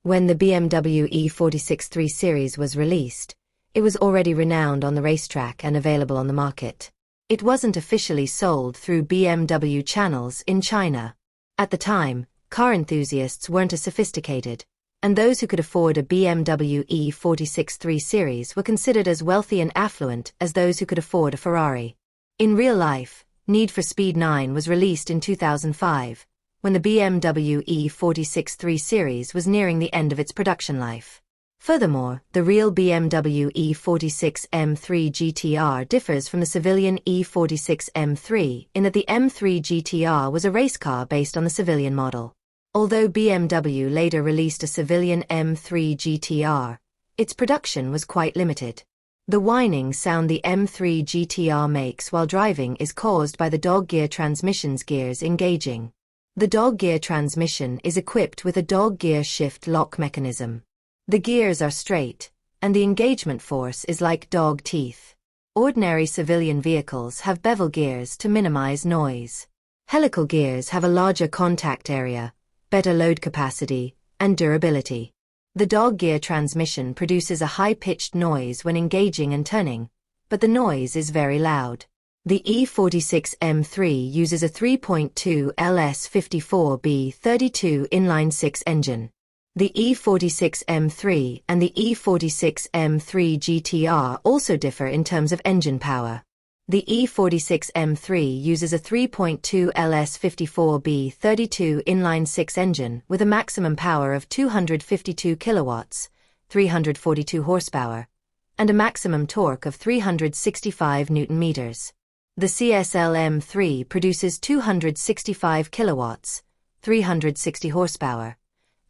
When the BMW E46 3 Series was released, it was already renowned on the racetrack and available on the market. It wasn't officially sold through BMW channels in China. At the time, car enthusiasts weren't as sophisticated, and those who could afford a BMW E46 3 Series were considered as wealthy and affluent as those who could afford a Ferrari. In real life, Need for Speed 9 was released in 2005, when the BMW E46 3 Series was nearing the end of its production life. Furthermore, the real BMW E46 M3 GTR differs from the civilian E46 M3 in that the M3 GTR was a race car based on the civilian model. Although BMW later released a civilian M3 GTR, its production was quite limited. The whining sound the M3 GTR makes while driving is caused by the dog gear transmission's gears engaging. The dog gear transmission is equipped with a dog gear shift lock mechanism. The gears are straight, and the engagement force is like dog teeth. Ordinary civilian vehicles have bevel gears to minimize noise. Helical gears have a larger contact area, better load capacity, and durability. The dog gear transmission produces a high-pitched noise when engaging and turning, but the noise is very loud. The E46 M3 uses a 3.2 LS54B32 inline-six engine. The E46 M3 and the E46 M3 GTR also differ in terms of engine power. The E46 M3 uses a 3.2 LS54B32 inline-six engine with a maximum power of 252 kilowatts, 342 horsepower, and a maximum torque of 365 Nm. The CSL M3 produces 265 kilowatts, 360 horsepower,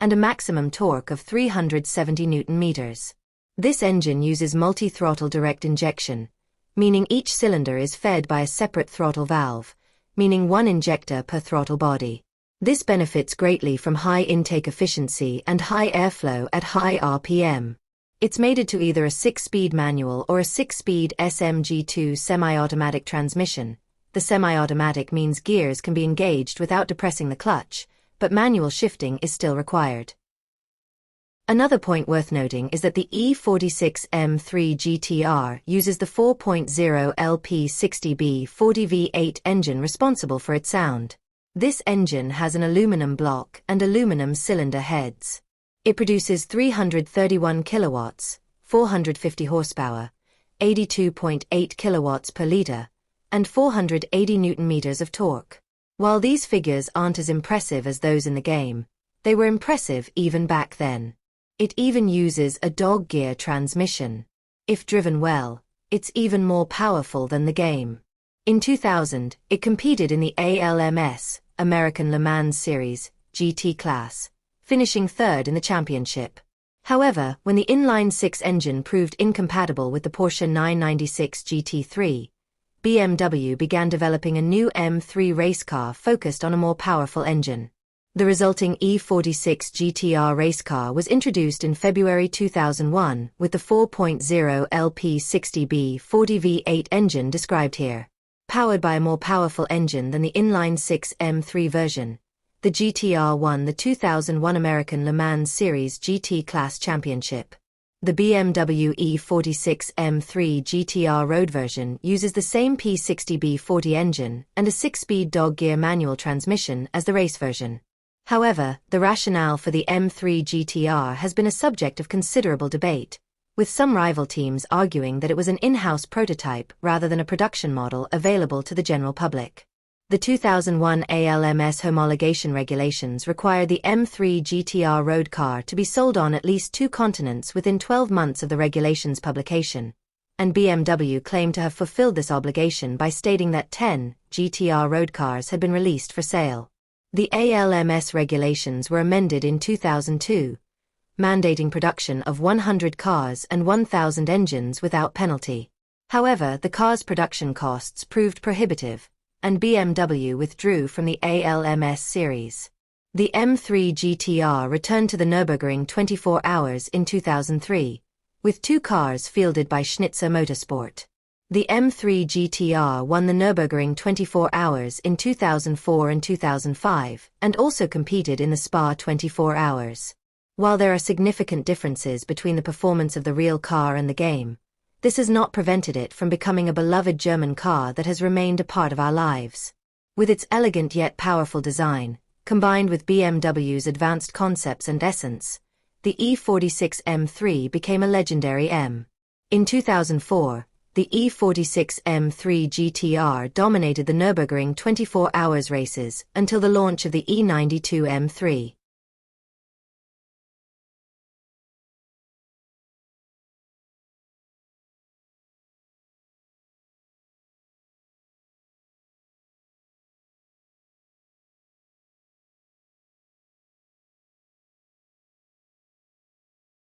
and a maximum torque of 370 Nm. This engine uses multi-throttle direct injection, meaning each cylinder is fed by a separate throttle valve, meaning one injector per throttle body. This benefits greatly from high intake efficiency and high airflow at high RPM. It's mated to either a 6-speed manual or a 6-speed SMG2 semi-automatic transmission. The semi-automatic means gears can be engaged without depressing the clutch, but manual shifting is still required. Another point worth noting is that the E46 M3 GTR uses the 4.0 LP60B 40V8 engine responsible for its sound. This engine has an aluminum block and aluminum cylinder heads. It produces 331 kilowatts, 450 horsepower, 82.8 kilowatts per liter, and 480 Nm of torque. While these figures aren't as impressive as those in the game, they were impressive even back then. It even uses a dog gear transmission. If driven well, it's even more powerful than the game. In 2000, it competed in the ALMS, American Le Mans Series, GT class, finishing third in the championship. However, when the inline-six engine proved incompatible with the Porsche 996 GT3, BMW began developing a new M3 race car focused on a more powerful engine. The resulting E46 GTR race car was introduced in February 2001 with the 4.0 LP60B 40V8 engine described here. Powered by a more powerful engine than the inline-six M3 version, the GTR won the 2001 American Le Mans Series GT Class Championship. The BMW E46 M3 GTR road version uses the same P60B40 engine and a 6-speed dog gear manual transmission as the race version. However, the rationale for the M3 GTR has been a subject of considerable debate, with some rival teams arguing that it was an in-house prototype rather than a production model available to the general public. The 2001 ALMS homologation regulations require the M3 GTR road car to be sold on at least 2 continents within 12 months of the regulations' publication, and BMW claimed to have fulfilled this obligation by stating that 10 GTR road cars had been released for sale. The ALMS regulations were amended in 2002, mandating production of 100 cars and 1,000 engines without penalty. However, the cars' production costs proved prohibitive, and BMW withdrew from the ALMS series. The M3 GTR returned to the Nürburgring 24 Hours in 2003, with 2 cars fielded by Schnitzer Motorsport. The M3 GTR won the Nürburgring 24 Hours in 2004 and 2005, and also competed in the Spa 24 Hours. While there are significant differences between the performance of the real car and the game, this has not prevented it from becoming a beloved German car that has remained a part of our lives. With its elegant yet powerful design, combined with BMW's advanced concepts and essence, the E46 M3 became a legendary M. In 2004, the E46 M3 GTR dominated the Nürburgring 24 hours races until the launch of the E92 M3.